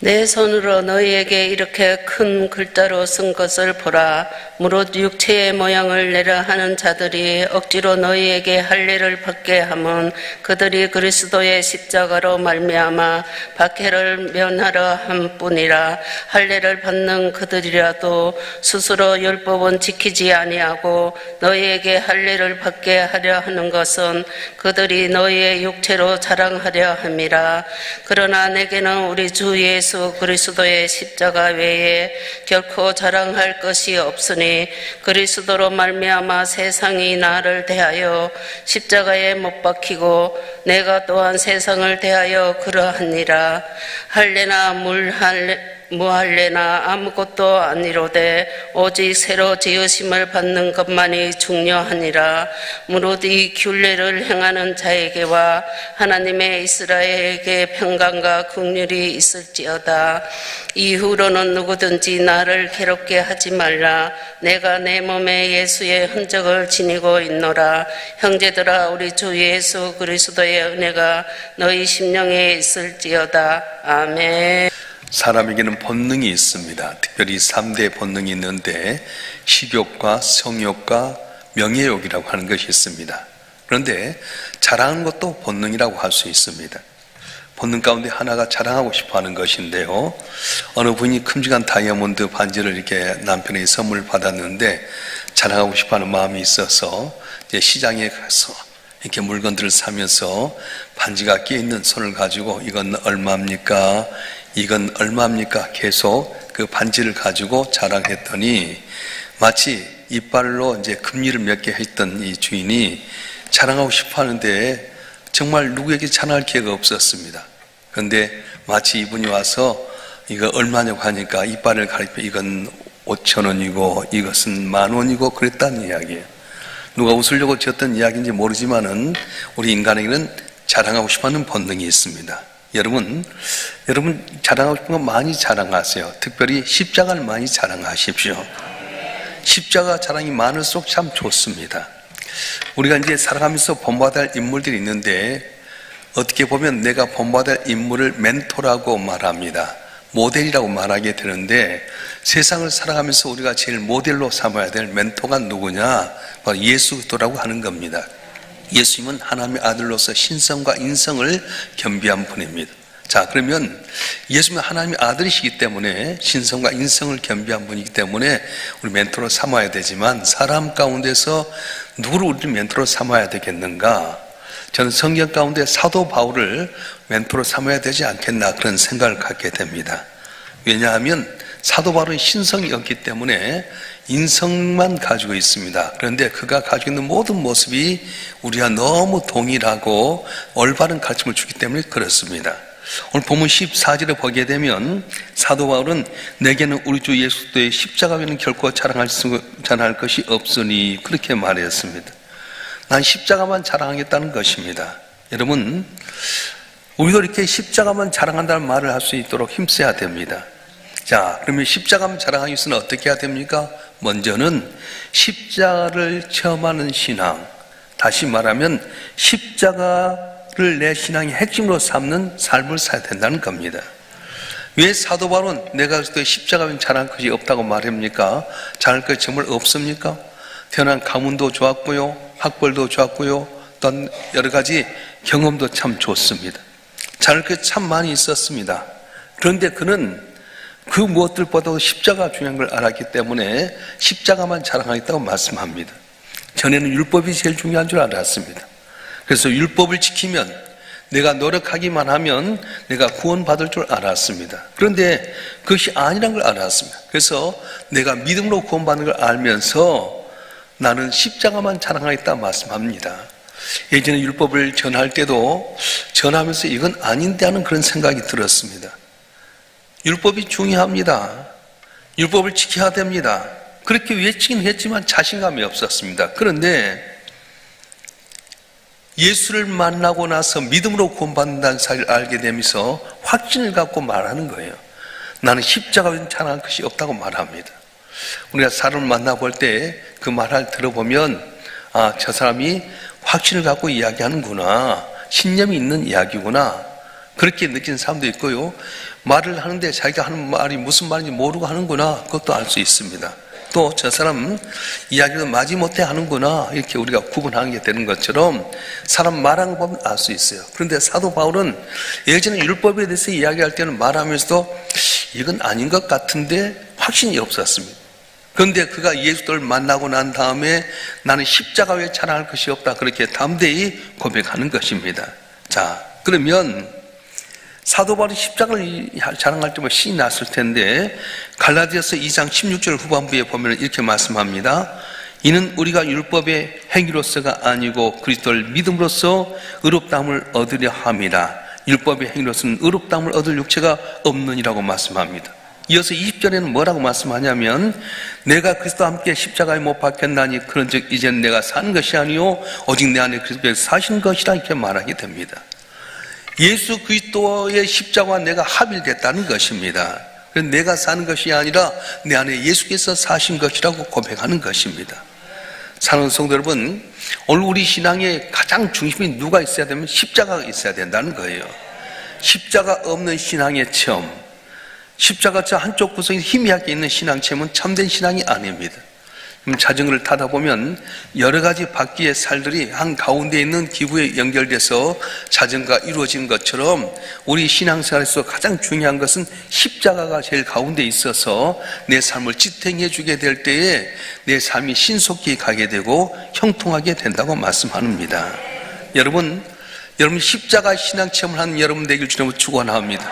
내 손으로 너희에게 이렇게 큰 글자로 쓴 것을 보라. 무릇 육체의 모양을 내라 하는 자들이 억지로 너희에게 할례를 받게 하면 그들이 그리스도의 십자가로 말미암아 박해를 면하려 함뿐이라. 할례를 받는 그들이라도 스스로 율법은 지키지 아니하고 너희에게 할례를 받게 하려 하는 것은 그들이 너희의 육체로 자랑하려 함이라. 그러나 내게는 우리 주 예수 그리스도의 십자가 외에 결코 자랑할 것이 없으니 그리스도로 말미암아 세상이 나를 대하여 십자가에 못 박히고 내가 또한 세상을 대하여 그러하니라. 할례나 무할례나 아무것도 아니로되 오직 새로 지으심을 받는 것만이 중요하니라. 무릇 이 균례를 행하는 자에게와 하나님의 이스라엘에게 평강과 긍휼이 있을지어다. 이후로는 누구든지 나를 괴롭게 하지 말라. 내가 내 몸에 예수의 흔적을 지니고 있노라. 형제들아, 우리 주 예수 그리스도의 은혜가 너희 심령에 있을지어다. 아멘. 사람에게는 본능이 있습니다. 특별히 3대 본능이 있는데 식욕과 성욕과 명예욕이라고 하는 것이 있습니다. 그런데 자랑하는 것도 본능이라고 할 수 있습니다. 본능 가운데 하나가 자랑하고 싶어하는 것인데요, 어느 분이 큼직한 다이아몬드 반지를 이렇게 남편에게 선물 받았는데 자랑하고 싶어하는 마음이 있어서 이제 시장에 가서 이렇게 물건들을 사면서 반지가 끼어있는 손을 가지고 이건 얼마입니까? 이건 얼마입니까? 계속 그 반지를 가지고 자랑했더니 마치 이빨로 이제 금리를 몇 개 했던 이 주인이 자랑하고 싶어 하는데 정말 누구에게 자랑할 기회가 없었습니다. 그런데 마치 이분이 와서 이거 얼마냐고 하니까 이빨을 가리켜 이건 5,000원이고 이것은 10,000원이고 그랬다는 이야기예요. 누가 웃으려고 지었던 이야기인지 모르지만은 우리 인간에게는 자랑하고 싶어 하는 본능이 있습니다. 여러분 자랑하고 싶은 거 많이 자랑하세요. 특별히 십자가를 많이 자랑하십시오. 십자가 자랑이 많을수록 참 좋습니다. 우리가 이제 살아가면서 본받아야 할 인물들이 있는데 어떻게 보면 내가 본받아야 할 인물을 멘토라고 말합니다. 모델이라고 말하게 되는데 세상을 살아가면서 우리가 제일 모델로 삼아야 될 멘토가 누구냐? 바로 예수 그리스도라고 하는 겁니다. 예수님은 하나님의 아들로서 신성과 인성을 겸비한 분입니다. 자, 그러면 예수님은 하나님의 아들이시기 때문에 신성과 인성을 겸비한 분이기 때문에 우리 멘토로 삼아야 되지만 사람 가운데서 누구를 우리 멘토로 삼아야 되겠는가? 저는 성경 가운데 사도 바울을 멘토로 삼아야 되지 않겠나 그런 생각을 갖게 됩니다. 왜냐하면 사도 바울은 신성이 없기 때문에 인성만 가지고 있습니다. 그런데 그가 가지고 있는 모든 모습이 우리와 너무 동일하고 올바른 가르침을 주기 때문에 그렇습니다. 오늘 본문 14절에 보게 되면 사도 바울은 내게는 우리 주 예수 그리스도의 십자가 외에는 결코 자랑할 것이 없으니 그렇게 말했습니다. 난 십자가만 자랑하겠다는 것입니다. 여러분, 우리도 이렇게 십자가만 자랑한다는 말을 할 수 있도록 힘써야 됩니다. 자, 그러면 십자가만 자랑하기 위해서는 어떻게 해야 됩니까? 먼저는 십자가를 체험하는 신앙, 다시 말하면 십자가를 내 신앙의 핵심으로 삼는 삶을 살아야 된다는 겁니다. 왜 사도 바울은 내가 그리스도의 십자가면 자랑할 것이 없다고 말합니까? 자랑할 것이 정말 없습니까? 태어난 가문도 좋았고요, 학벌도 좋았고요, 또 여러 가지 경험도 참 좋습니다. 자랑할 것이 참 많이 있었습니다. 그런데 그는 그 무엇들보다도 십자가가 중요한 걸 알았기 때문에 십자가만 자랑하겠다고 말씀합니다. 전에는 율법이 제일 중요한 줄 알았습니다. 그래서 율법을 지키면 내가 노력하기만 하면 내가 구원받을 줄 알았습니다. 그런데 그것이 아니란 걸 알았습니다. 그래서 내가 믿음으로 구원받는 걸 알면서 나는 십자가만 자랑하겠다 말씀합니다. 예전에 율법을 전할 때도 전하면서 이건 아닌데 하는 그런 생각이 들었습니다. 율법이 중요합니다. 율법을 지켜야 됩니다. 그렇게 외치긴 했지만 자신감이 없었습니다. 그런데 예수를 만나고 나서 믿음으로 구원받는다는 사실을 알게 되면서 확신을 갖고 말하는 거예요. 나는 십자가 외에는 자랑할 것이 없다고 말합니다. 우리가 사람을 만나볼 때 그 말을 들어보면 아, 저 사람이 확신을 갖고 이야기하는구나, 신념이 있는 이야기구나, 그렇게 느낀 사람도 있고요, 말을 하는데 자기가 하는 말이 무슨 말인지 모르고 하는구나, 그것도 알 수 있습니다. 또 저 사람 이야기를 마지못해 하는구나, 이렇게 우리가 구분하는 게 되는 것처럼 사람 말하는 거 보면 알 수 있어요. 그런데 사도 바울은 예전에 율법에 대해서 이야기할 때는 말하면서도 이건 아닌 것 같은데 확신이 없었습니다. 그런데 그가 예수를 만나고 난 다음에 나는 십자가 외에 자랑할 것이 없다, 그렇게 담대히 고백하는 것입니다. 자, 그러면 사도 바울이 십자가를 자랑할 때면 신이 났을 텐데 갈라디아서 2장 16절 후반부에 보면 이렇게 말씀합니다. 이는 우리가 율법의 행위로서가 아니고 그리스도를 믿음으로써 의롭다함을 얻으려 함이라. 율법의 행위로서는 의롭다함을 얻을 육체가 없느니라고 말씀합니다. 이어서 20절에는 뭐라고 말씀하냐면 내가 그리스도와 함께 십자가에 못 박혔나니 그런즉 이제는 내가 사는 것이 아니요 오직 내 안에 그리스도께서 사신 것이라, 이렇게 말하게 됩니다. 예수 그리스도의 십자가와 내가 합일됐다는 것입니다. 그래서 내가 사는 것이 아니라 내 안에 예수께서 사신 것이라고 고백하는 것입니다. 사랑하는 성도 여러분, 오늘 우리 신앙의 가장 중심이 누가 있어야 되면 십자가가 있어야 된다는 거예요. 십자가 없는 신앙의 체험, 십자가 저 한쪽 구석에 희미하게 있는 신앙 체험은 참된 신앙이 아닙니다. 자전거를 타다 보면 여러 가지 바퀴의 살들이 한 가운데 있는 기구에 연결돼서 자전거가 이루어지는 것처럼 우리 신앙생활에서 가장 중요한 것은 십자가가 제일 가운데 있어서 내 삶을 지탱해 주게 될 때에 내 삶이 신속히 가게 되고 형통하게 된다고 말씀합니다. 여러분 십자가 신앙 체험을 하는 여러분 되길 주님으로 축원합니다.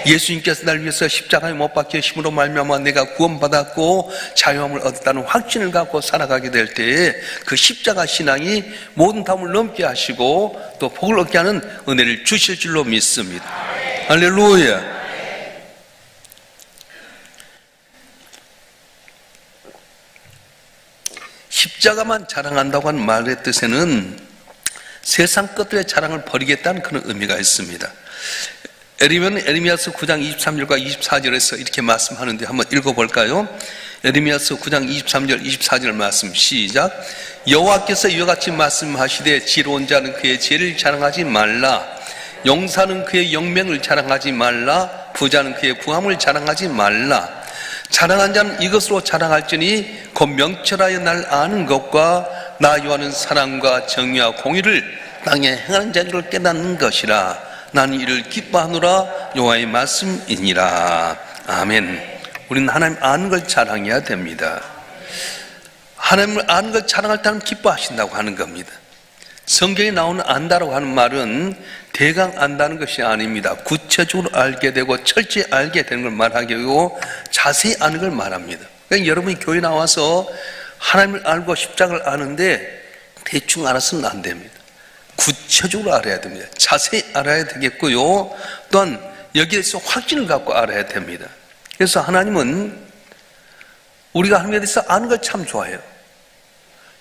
예수님께서 날 위해서 십자가에 못 박히심으로 말미암아 내가 구원받았고 자유함을 얻었다는 확신을 갖고 살아가게 될 때에 그 십자가 신앙이 모든 담을 넘게 하시고 또 복을 얻게 하는 은혜를 주실 줄로 믿습니다. 할렐루야. 십자가만 자랑한다고 하는 말의 뜻에는 세상 것들의 자랑을 버리겠다는 그런 의미가 있습니다. 에레미야서 9장 23절과 24절에서 이렇게 말씀하는데 한번 읽어볼까요? 에레미야서 9장 23절 24절 말씀 시작. 여호와께서 이와 같이 말씀하시되 지혜로운 자는 그의 지혜를 자랑하지 말라. 용사는 그의 영맹을 자랑하지 말라. 부자는 그의 구함을 자랑하지 말라. 자랑한 자는 이것으로 자랑할지니 곧 명철하여 날 아는 것과 나 여호와는 사랑과 정의와 공의를 땅에 행하는 자들을 깨닫는 것이라. 나는 이를 기뻐하노라. 여호와의 말씀이니라. 아멘. 우리는 하나님 아는 걸 자랑해야 됩니다. 하나님을 아는 걸 자랑할 때는 기뻐하신다고 하는 겁니다. 성경에 나오는 안다라고 하는 말은 대강 안다는 것이 아닙니다. 구체적으로 알게 되고 철저히 알게 되는 걸 말하게 되고 자세히 아는 걸 말합니다. 그러니까 여러분이 교회 나와서 하나님을 알고 십자가를 아는데 대충 알아서는 안 됩니다. 구체적으로 알아야 됩니다. 자세히 알아야 되겠고요. 또한 여기에서 확신을 갖고 알아야 됩니다. 그래서 하나님은 우리가 하나님에 대해서 아는 걸 참 좋아해요.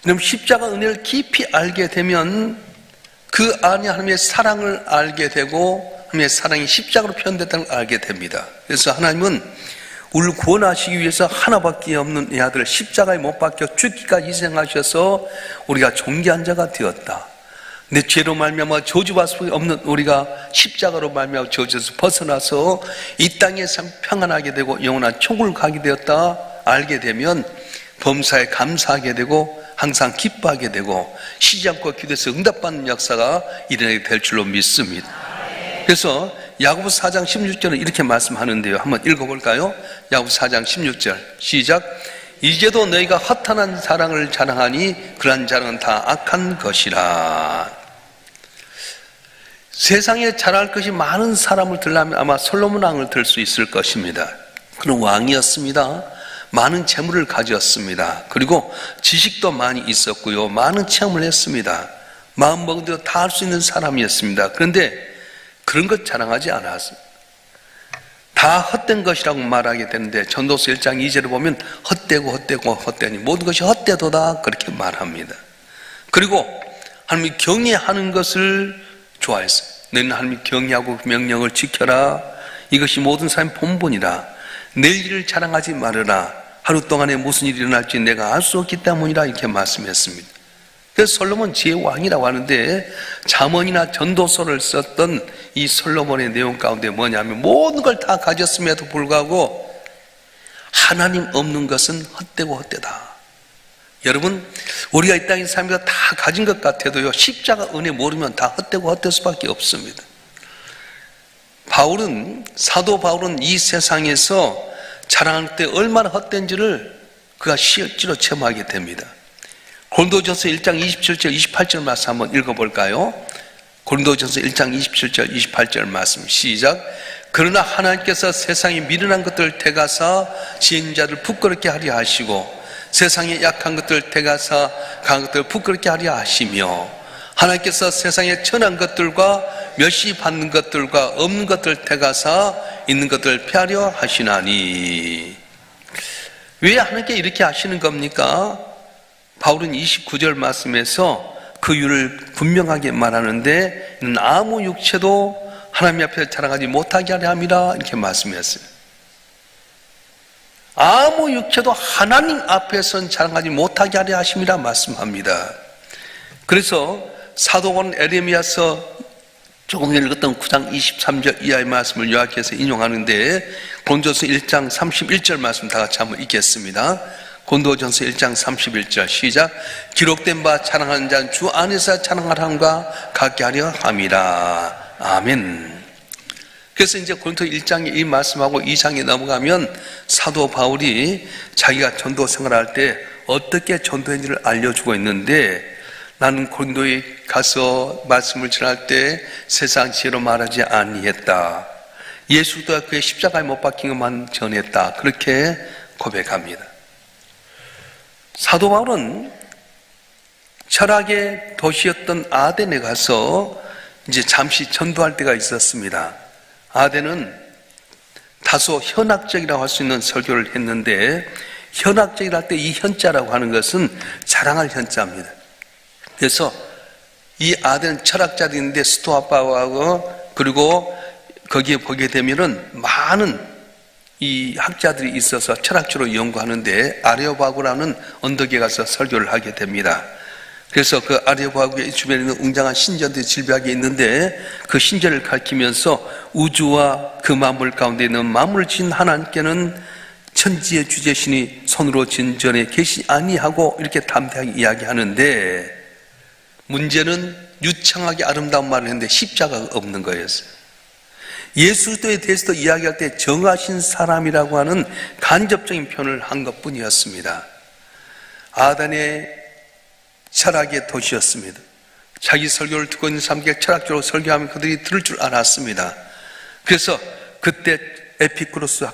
그럼 십자가 은혜를 깊이 알게 되면 그 안에 하나님의 사랑을 알게 되고 하나님의 사랑이 십자가로 표현됐다는 걸 알게 됩니다. 그래서 하나님은 우리를 구원하시기 위해서 하나밖에 없는 이 아들을 십자가에 못 박혀 죽기까지 희생하셔서 우리가 존귀한 자가 되었다. 내 죄로 말미암아 저주받을 수 없는 우리가 십자가로 말미암아 저주에서 벗어나서 이 땅에서 평안하게 되고 영원한 천국을 가게 되었다 알게 되면 범사에 감사하게 되고 항상 기뻐하게 되고 쉬지 않고 기도해서 응답받는 역사가 일어나게 될 줄로 믿습니다. 그래서 야고보서 4장 16절은 이렇게 말씀하는데요. 한번 읽어볼까요? 야고보서 4장 16절 시작. 이제도 너희가 허탄한 사랑을 자랑하니 그러한 자랑은 다 악한 것이라. 세상에 자랑할 것이 많은 사람을 들려면 아마 솔로몬 왕을 들 수 있을 것입니다. 그는 왕이었습니다. 많은 재물을 가졌습니다. 그리고 지식도 많이 있었고요. 많은 체험을 했습니다. 마음 먹은 대로 다 할 수 있는 사람이었습니다. 그런데 그런 것 자랑하지 않았습니다. 다 헛된 것이라고 말하게 되는데 전도서 1장 2절을 보면 헛되니 모든 것이 헛되도다 그렇게 말합니다. 그리고 하나님이 경외하는 것을 좋아했어요. 너희는 하나님이 경외하고 명령을 지켜라. 이것이 모든 사람의 본분이라. 내일을 자랑하지 말아라. 하루 동안에 무슨 일이 일어날지 내가 알 수 없기 때문이라 이렇게 말씀했습니다. 그래서 솔로몬 지혜의 왕이라고 하는데, 잠언이나 전도서를 썼던 이 솔로몬의 내용 가운데 뭐냐면, 모든 걸 다 가졌음에도 불구하고 하나님 없는 것은 헛되고 헛되다. 여러분, 우리가 이 땅에 살면서 다 가진 것 같아도요, 십자가 은혜 모르면 다 헛되고 헛될 수밖에 없습니다. 사도 바울은 이 세상에서 자랑할 때 얼마나 헛된지를 그가 실제로 체험하게 됩니다. 고린도전서 1장 27절 28절 말씀 한번 읽어볼까요? 고린도전서 1장 27절 28절 말씀 시작. 그러나 하나님께서 세상에 미련한 것들을 택하사 지혜인 자를 부끄럽게 하려 하시고 세상에 약한 것들을 택하사 강한 것들을 부끄럽게 하려 하시며 하나님께서 세상에 천한 것들과 멸시 받는 것들과 없는 것들을 택하사 있는 것들을 피하려 하시나니. 왜 하나님께 이렇게 하시는 겁니까? 바울은 29절 말씀에서 그 이유를 분명하게 말하는데, 이는 아무 육체도 하나님 앞에 자랑하지 못하게 하려 함이라 이렇게 말씀했어요. 아무 육체도 하나님 앞에서는 자랑하지 못하게 하려 하심이라 말씀합니다. 그래서 사도원 에레미야서 조금 읽었던 9장 23절 이하의 말씀을 요약해서 인용하는데, 고린도전서 1장 31절 말씀 다 같이 한번 읽겠습니다. 고린도전서 1장 31절 시작. 기록된 바 자랑하는 자는 주 안에서 자랑하람과 같게 하려 함이라. 아멘. 그래서 이제 고린도 1장에 이 말씀하고 2장에 넘어가면 사도 바울이 자기가 전도 생활할 때 어떻게 전도했는지를 알려주고 있는데, 나는 고린도에 가서 말씀을 전할 때 세상 지혜로 말하지 아니했다. 예수가 그의 십자가에 못 박힌 것만 전했다. 그렇게 고백합니다. 사도 바울은 철학의 도시였던 아덴에 가서 이제 잠시 전도할 때가 있었습니다. 아덴은 다소 현학적이라고 할 수 있는 설교를 했는데, 현학적이라 할 때 이 현자라고 하는 것은 자랑할 현자입니다. 그래서 이 아덴은 철학자들이 있는데 스토아파하고 그리고 거기에 보게 되면은 많은 이 학자들이 있어서 철학적으로 연구하는데, 아레오바고라는 언덕에 가서 설교를 하게 됩니다. 그래서 그 아레오바고의 주변에 있는 웅장한 신전들이 질비하게 있는데, 그 신전을 가리키면서 우주와 그 만물 가운데 있는 만물을 지은 하나님께는 천지의 주제신이 손으로 지은 전에 계시 아니하고 이렇게 담대하게 이야기하는데, 문제는 유창하게 아름다운 말을 했는데 십자가가 없는 거였어요. 예수 그리스도에 대해서도 이야기할 때 정하신 사람이라고 하는 간접적인 표현을 한 것뿐이었습니다. 아덴의 철학의 도시였습니다. 자기 설교를 듣고 있는 사람에게 철학적으로 설교하면 그들이 들을 줄 알았습니다. 그래서 그때 에피쿠로스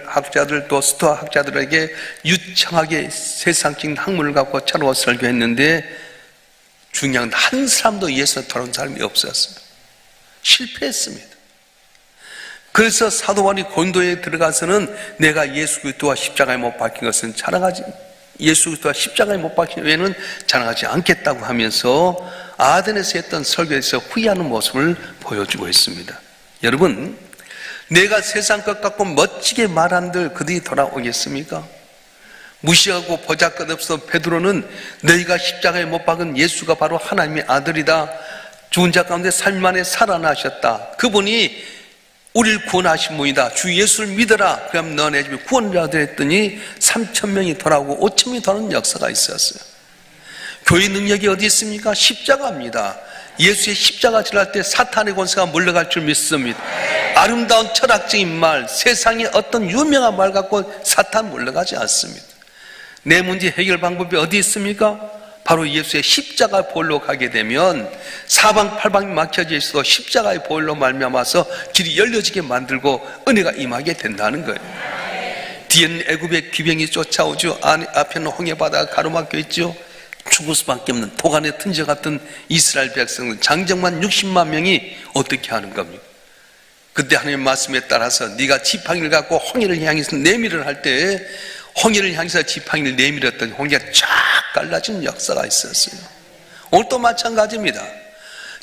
학자들 또 스토아 학자들에게 유창하게 세상적인 학문을 갖고 차로 설교했는데, 중요한 한 사람도 예수에 돌아온 사람이 없었습니다. 실패했습니다. 그래서 사도 바울이 고린도에 들어가서는 내가 예수 그리스도와 십자가에 못 박힌 것은 자랑하지, 예수 그리스도와 십자가에 못 박힌 외에는 자랑하지 않겠다고 하면서 아덴에서 했던 설교에서 후회하는 모습을 보여주고 있습니다. 여러분, 내가 세상 것 같고 멋지게 말한들 그들이 돌아오겠습니까? 무시하고 보잘것없어 베드로는 너희가 십자가에 못 박은 예수가 바로 하나님의 아들이다. 죽은 자 가운데 3일 만에 살아나셨다. 그분이 우리를 구원하신 분이다. 주 예수를 믿어라. 그럼 너네 집에 구원을 얻으라 했더니 3,000명이 돌아오고 5,000명이 돌아오는 역사가 있었어요. 교회 능력이 어디 있습니까? 십자가입니다. 예수의 십자가 지날 때 사탄의 권세가 물러갈 줄 믿습니다. 아름다운 철학적인 말, 세상의 어떤 유명한 말 갖고 사탄 물러가지 않습니다. 내 문제 해결 방법이 어디 있습니까? 바로 예수의 십자가 보혈로 가게 되면 사방팔방이 막혀져 있어도 십자가의 보혈로 말미암아서 길이 열려지게 만들고 은혜가 임하게 된다는 거예요. 뒤에는 애굽의 기병이 쫓아오죠. 앞에는 홍해바다가 가로막혀 있죠. 죽을 수밖에 없는 도간에 튼저 같은 이스라엘 백성들 장정만 60만 명이 어떻게 하는 겁니까? 그때 하나님의 말씀에 따라서 네가 지팡이를 갖고 홍해를 향해서 내밀을 할 때 홍해를 향해서 지팡이를 내밀었더니 홍해가 쫙 갈라진 역사가 있었어요. 오늘도 마찬가지입니다.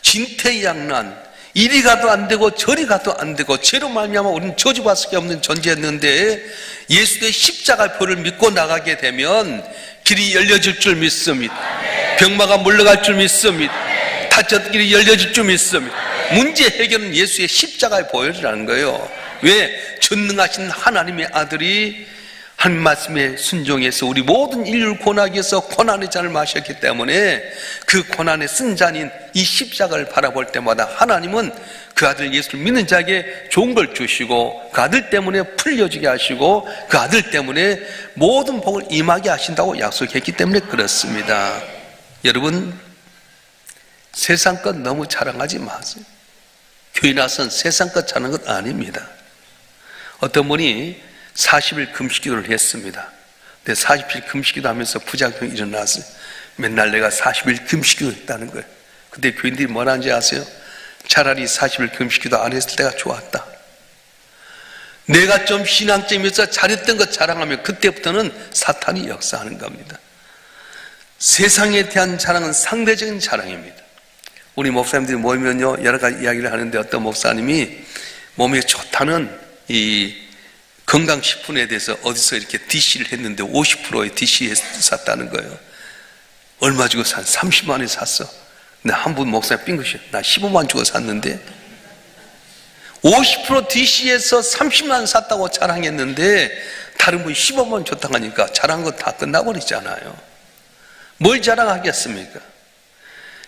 진퇴양난, 이리 가도 안 되고 저리 가도 안 되고 죄로 말미암아 우리는 저주받을 수밖에 없는 존재였는데, 예수의 십자가 표를 믿고 나가게 되면 길이 열려질 줄 믿습니다. 병마가 물러갈 줄 믿습니다. 닫혔던 길이 열려질 줄 믿습니다. 문제 해결은 예수의 십자가의 보혈이라는 거예요. 왜? 전능하신 하나님의 아들이 한 말씀에 순종해서 우리 모든 인류를 고난하기 위해서 고난의 잔을 마셨기 때문에 그 고난의 쓴 잔인 이 십자가를 바라볼 때마다 하나님은 그 아들 예수를 믿는 자에게 좋은 걸 주시고 그 아들 때문에 풀려지게 하시고 그 아들 때문에 모든 복을 임하게 하신다고 약속했기 때문에 그렇습니다. 여러분, 세상 것 너무 자랑하지 마세요. 교회 나선 세상 것 자랑하는 것 아닙니다. 어떤 분이 40일 금식기도를 했습니다. 근데 40일 금식기도 하면서 부작용이 일어났어요. 맨날 내가 40일 금식기도 했다는 거예요. 근데 교인들이 뭐라는지 아세요? 차라리 40일 금식기도 안 했을 때가 좋았다. 내가 좀 신앙점에서 잘했던 것 자랑하면 그때부터는 사탄이 역사하는 겁니다. 세상에 대한 자랑은 상대적인 자랑입니다. 우리 목사님들이 모이면요 여러 가지 이야기를 하는데 어떤 목사님이 몸에 좋다는 이 건강식품에 대해서 어디서 이렇게 DC를 했는데 50%의 DC 샀다는 거예요. 얼마 주고 산? 30만 원에 샀어. 근데 한 분 목사님 빙긋이 나 15만 주고 샀는데 50% DC에서 30만 원 샀다고 자랑했는데 다른 분이 15만 원 줬다고 하니까 자랑한 거 다 끝나버리잖아요. 뭘 자랑하겠습니까?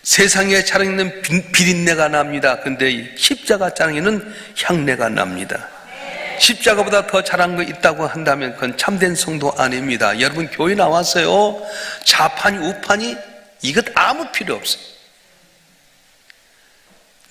세상에 자랑에는 비린내가 납니다. 근데 십자가 자랑에는 향내가 납니다. 십자가보다 더 잘한 거 있다고 한다면 그건 참된 성도 아닙니다. 여러분 교회 나와서요 좌판이 우판이 이것 아무 필요 없어요.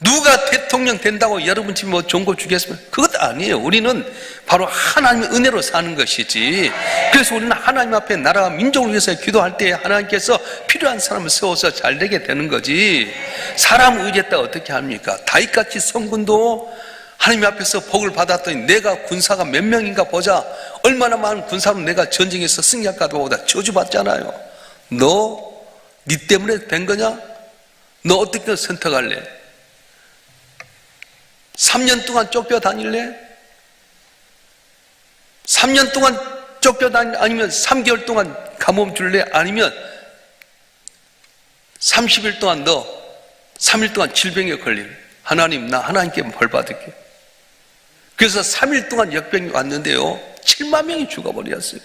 누가 대통령 된다고 여러분 지금 뭐 좋은 거 주겠습니까? 그것 아니에요. 우리는 바로 하나님의 은혜로 사는 것이지. 그래서 우리는 하나님 앞에 나라와 민족을 위해서 기도할 때 하나님께서 필요한 사람을 세워서 잘 되게 되는 거지. 사람 의지했다가 어떻게 합니까? 다윗같이 성군도 하나님 앞에서 복을 받았더니 내가 군사가 몇 명인가 보자. 얼마나 많은 군사로 내가 전쟁에서 승리할까도 보다 저주받잖아요. 네 때문에 된 거냐? 너 어떻게 선택할래? 3년 동안 쫓겨다닐래? 3년 동안 쫓겨다닐래? 아니면 3개월 동안 감옥 줄래? 아니면 30일 동안 너 3일 동안 질병에 걸릴래? 하나님 나 하나님께 벌 받을게. 그래서 3일 동안 역병이 왔는데요 7만 명이 죽어버렸어요.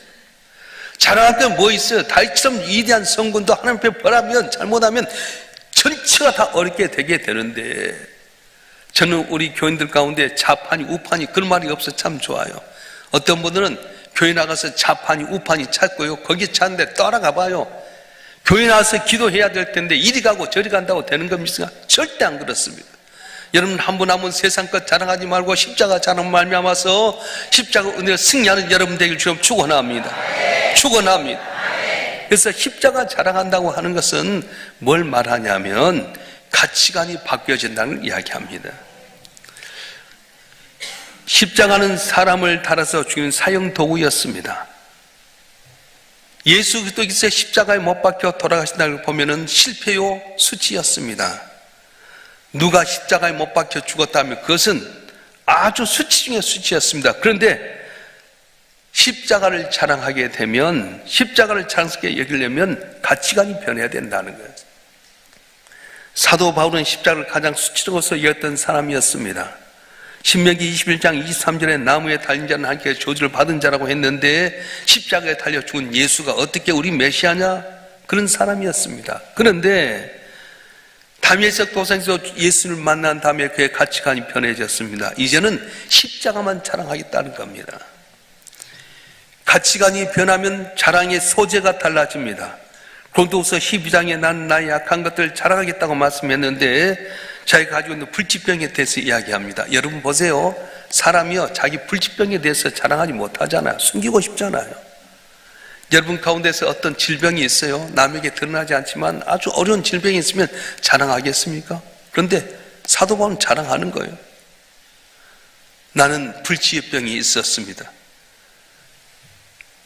자랑할 건 뭐 있어요? 다윗처럼 위대한 성군도 하나님 앞에 벌하면 잘못하면 전체가 다 어렵게 되게 되는데 저는 우리 교인들 가운데 좌판이 우판이 그런 말이 없어 참 좋아요. 어떤 분들은 교회 나가서 좌판이 우판이 찾고요 거기 찾는데 따라가 봐요. 교회 나와서 기도해야 될 텐데 이리 가고 저리 간다고 되는 겁니까? 절대 안 그렇습니다. 여러분 한 분 한 분 세상 것 자랑하지 말고 십자가 자랑 말미암아서 십자가 은혜를 승리하는 여러분 되길 주님 축원합니다. 축원합니다. 그래서 십자가 자랑한다고 하는 것은 뭘 말하냐면 가치관이 바뀌어진다는 걸 이야기합니다. 십자가는 사람을 달아서 죽이는 사형 도구였습니다. 예수 그리스도께서 십자가에 못 박혀 돌아가신다는 걸 보면은 실패요 수치였습니다. 누가 십자가에 못 박혀 죽었다면 그것은 아주 수치 중에 수치였습니다. 그런데 십자가를 자랑하게 되면 십자가를 자랑스럽게 여기려면 가치관이 변해야 된다는 거예요. 사도 바울은 십자가를 가장 수치로서 여겼던 사람이었습니다. 신명기 21장 23절에 나무에 달린 자는 하나님께 저주를 받은 자라고 했는데 십자가에 달려 죽은 예수가 어떻게 우리 메시아냐? 그런 사람이었습니다. 그런데 다메섹 도상에서 예수를 만난 다음에 그의 가치관이 변해졌습니다. 이제는 십자가만 자랑하겠다는 겁니다. 가치관이 변하면 자랑의 소재가 달라집니다. 고린도후서 12장에 나는 나의 약한 것들을 자랑하겠다고 말씀했는데 자기가 가지고 있는 불치병에 대해서 이야기합니다. 여러분 보세요. 사람이요 자기 불치병에 대해서 자랑하지 못하잖아요. 숨기고 싶잖아요. 여러분 가운데서 어떤 질병이 있어요. 남에게 드러나지 않지만 아주 어려운 질병이 있으면 자랑하겠습니까? 그런데 사도 바울은 자랑하는 거예요. 나는 불치병이 있었습니다.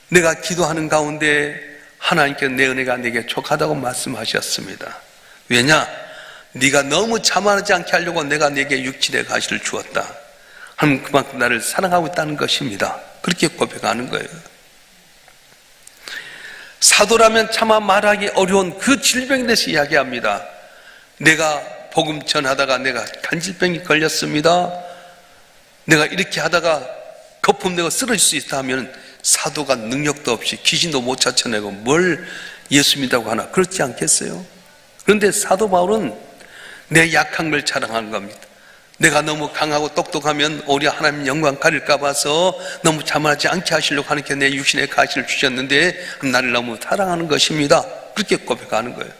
내가 기도하는 가운데 하나님께서 내 은혜가 내게 족하다고 말씀하셨습니다. 왜냐? 네가 너무 자만하지 않게 하려고 내가 내게 육신의 가시를 주었다. 하나님 그만큼 나를 사랑하고 있다는 것입니다. 그렇게 고백하는 거예요. 사도라면 차마 말하기 어려운 그 질병에 대해서 이야기합니다. 내가 복음 전하다가 내가 간질병이 걸렸습니다. 내가 이렇게 하다가 거품 내고 쓰러질 수 있다 하면 사도가 능력도 없이 귀신도 못 쫓아내고 뭘 예수 믿다고 하나, 그렇지 않겠어요? 그런데 사도 바울은 내 약한 걸 자랑하는 겁니다. 내가 너무 강하고 똑똑하면 오히려 하나님 영광 가릴까 봐서 너무 자만하지 않게 하시려고 하나님께 내 육신의 가시를 주셨는데 나를 너무 사랑하는 것입니다. 그렇게 고백하는 거예요.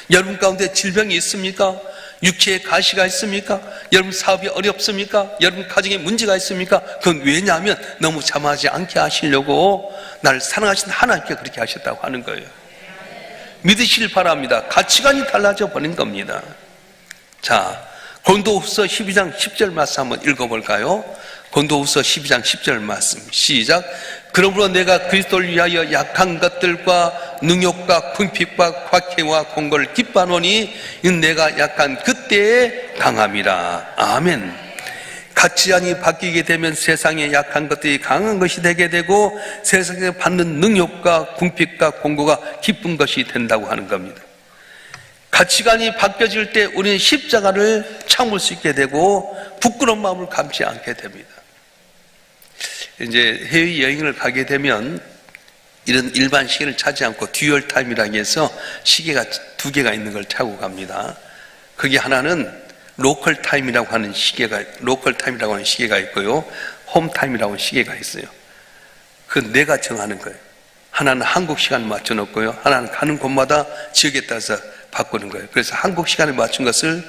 여러분 가운데 질병이 있습니까? 육체의 가시가 있습니까? 여러분 사업이 어렵습니까? 여러분 가정에 문제가 있습니까? 그건 왜냐하면 너무 자만하지 않게 하시려고 나를 사랑하신 하나님께 그렇게 하셨다고 하는 거예요. 믿으시길 바랍니다. 가치관이 달라져 버린 겁니다. 자, 고린도후서 12장 10절 말씀 한번 읽어볼까요? 고린도후서 12장 10절 말씀 시작. 그러므로 내가 그리스도를 위하여 약한 것들과 능욕과 궁핍과 곽해와 공고를 기뻐하노니 이는 내가 약한 그때의 강함이라. 아멘. 가치관이 바뀌게 되면 세상에 약한 것들이 강한 것이 되게 되고 세상에 받는 능욕과 궁핍과 공고가 기쁜 것이 된다고 하는 겁니다. 가치관이 바뀌어질 때 우리는 십자가를 참을 수 있게 되고 부끄러운 마음을 감지 않게 됩니다. 이제 해외여행을 가게 되면 이런 일반 시계를 차지 않고 듀얼 타임이라고 해서 시계가 두 개가 있는 걸 차고 갑니다. 그게 하나는 로컬 타임이라고 하는 시계가 있고요. 홈 타임이라고 하는 시계가 있어요. 그 내가 정하는 거예요. 하나는 한국 시간을 맞춰 놓고요. 하나는 가는 곳마다 지역에 따라서 바꾸는 거예요. 그래서 한국 시간에 맞춘 것을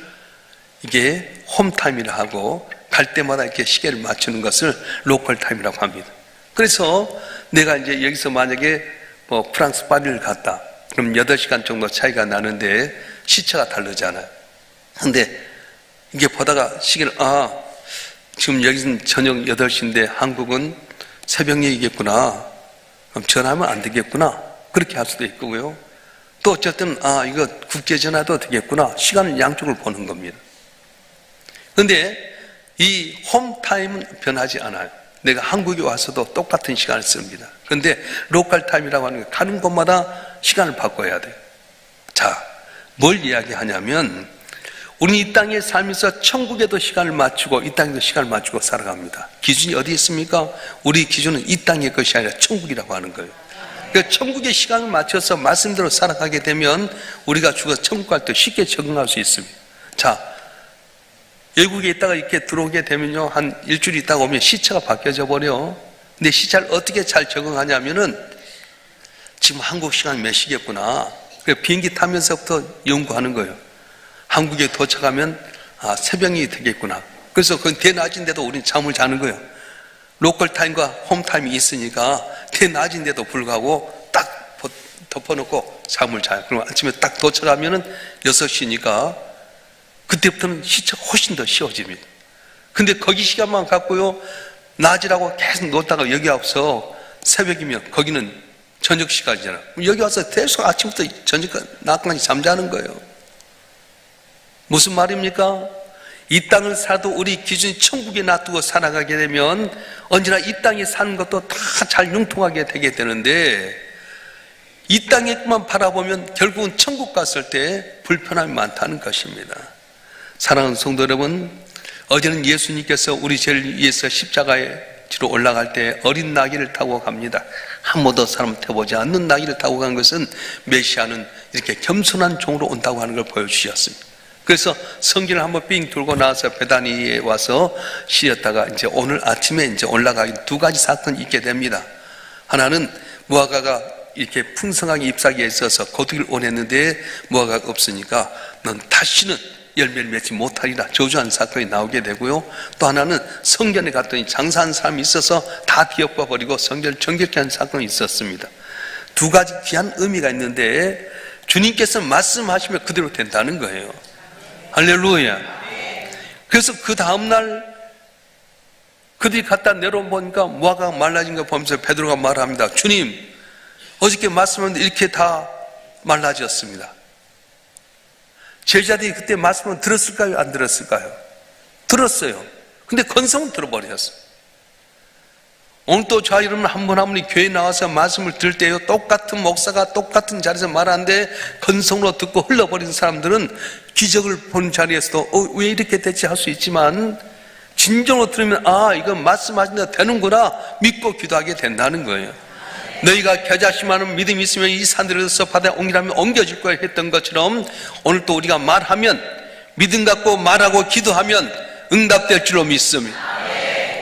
이게 홈 타임이라 하고 갈 때마다 이렇게 시계를 맞추는 것을 로컬 타임이라고 합니다. 그래서 내가 이제 여기서 만약에 프랑스 파리를 갔다. 그럼 8시간 정도 차이가 나는데 시차가 다르잖아요. 근데 이게 보다가 시계를 지금 여기는 저녁 8시인데 한국은 새벽 얘기겠구나. 그럼 전화하면 안 되겠구나. 그렇게 할 수도 있고요. 또 어쨌든 이거 국제 전화도 되겠구나. 시간을 양쪽을 보는 겁니다. 그런데 이 홈타임은 변하지 않아요. 내가 한국에 와서도 똑같은 시간을 씁니다. 그런데 로컬 타임이라고 하는 게 가는 곳마다 시간을 바꿔야 돼요. 자, 뭘 이야기하냐면 우리는 이 땅에 살면서 천국에도 시간을 맞추고 이 땅에도 시간을 맞추고 살아갑니다. 기준이 어디 있습니까? 우리 기준은 이 땅의 것이 아니라 천국이라고 하는 거예요. 그러니까 천국의 시간을 맞춰서 말씀대로 살아가게 되면 우리가 죽어서 천국 갈 때 쉽게 적응할 수 있습니다. 자, 외국에 있다가 이렇게 들어오게 되면요, 한 일주일 있다가 오면 시차가 바뀌어져 버려. 근데 시차를 어떻게 잘 적응하냐면은 지금 한국 시간 몇 시겠구나. 그래서 비행기 타면서부터 연구하는 거예요. 한국에 도착하면 새벽이 되겠구나. 그래서 그건 대낮인데도 우리는 잠을 자는 거예요. 로컬 타임과 홈 타임이 있으니까 대낮인데도 불구하고 딱 덮어놓고 잠을 자요. 그럼 아침에 딱 도착하면은 6시니까 그때부터는 시차가 훨씬 더 쉬워집니다. 근데 거기 시간만 갖고요, 낮이라고 계속 놀다가 여기 와서 새벽이면 거기는 저녁 시간이잖아. 여기 와서 계속 아침부터 낮까지 잠자는 거예요. 무슨 말입니까? 이 땅을 살아도 우리 기준이 천국에 놔두고 살아가게 되면 언제나 이 땅에 사는 것도 다 잘 융통하게 되게 되는데 이 땅에만 바라보면 결국은 천국 갔을 때 불편함이 많다는 것입니다. 사랑하는 성도 여러분, 어제는 예수님께서 우리 죄를 위해서 십자가에 뒤로 올라갈 때 어린 나귀를 타고 갑니다. 한 번도 사람 태워보지 않는 나귀를 타고 간 것은 메시아는 이렇게 겸손한 종으로 온다고 하는 걸 보여주셨습니다. 그래서 성경을 한번 삥 돌고 나와서 베다니에 와서 쉬었다가 이제 오늘 아침에 이제 올라가기 두 가지 사건이 있게 됩니다. 하나는 무화과가 이렇게 풍성하게 잎사귀에 있어서 거두기를 원했는데 무화과가 없으니까 넌 다시는 열매를 맺지 못하리라 저주하는 사건이 나오게 되고요. 또 하나는 성전에 갔더니 장사하는 사람이 있어서 다 뒤엎어 버리고 성전을 정결케 하는 사건이 있었습니다. 두 가지 귀한 의미가 있는데 주님께서 말씀하시면 그대로 된다는 거예요. 할렐루야. 그래서 그 다음날 그들이 갖다 내려보니까 무화과가 말라진 거 보면서 베드로가 말합니다. 주님, 어저께 말씀하는데 이렇게 다 말라졌습니다. 제자들이 그때 말씀을 들었을까요? 안 들었을까요? 들었어요. 근데 건성은 들어버렸어요. 오늘 또 저와 여러분 한 분 한 분이 교회 나와서 말씀을 들을 때요, 똑같은 목사가 똑같은 자리에서 말하는데 건성으로 듣고 흘러버린 사람들은 기적을 본 자리에서도 왜 이렇게 됐지 할 수 있지만, 진정으로 들으면 이건 말씀하신 대로 되는구나 믿고 기도하게 된다는 거예요. 너희가 겨자씨만한 믿음이 있으면 이 산들에서 바다에 옮기라면 옮겨질 거야 했던 것처럼, 오늘 또 우리가 말하면, 믿음 갖고 말하고 기도하면 응답될 줄로 믿습니다.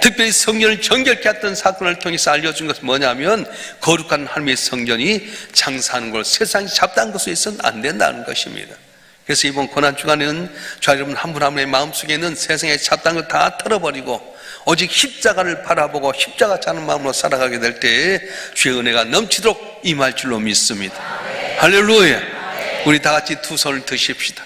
특별히 성전을 정결케 했던 사건을 통해서 알려준 것은 뭐냐면, 거룩한 하나님의 성전이 장사하는 걸 세상이 잡다한 것에 있어서는 안 된다는 것입니다. 그래서 이번 고난주간에는 저와 여러분 한 분 한 분의 마음속에는 세상에 잡다한 걸 다 털어버리고 오직 십자가를 바라보고 십자가 자는 마음으로 살아가게 될 때에 주의 은혜가 넘치도록 임할 줄로 믿습니다. 할렐루야. 우리 다 같이 두 손을 드십시다.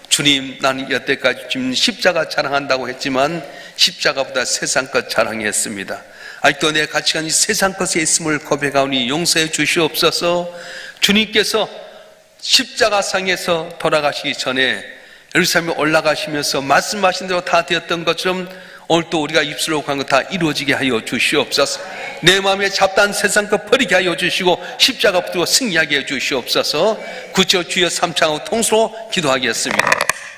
주님, 나는 여태까지 지금 십자가 자랑한다고 했지만 십자가보다 세상 것 자랑했습니다. 아직도 내 가치관이 세상 것에 있음을 고백하오니 용서해 주시옵소서. 주님께서 십자가상에서 돌아가시기 전에 예루살렘에 올라가시면서 말씀하신 대로 다 되었던 것처럼 오늘 또 우리가 입술로 간 거 다 이루어지게 하여 주시옵소서. 내 마음에 잡다한 세상 것 버리게 하여 주시고 십자가 붙들고 승리하게 해 주시옵소서. 구체로 주여 삼창하고 통수로 기도하겠습니다.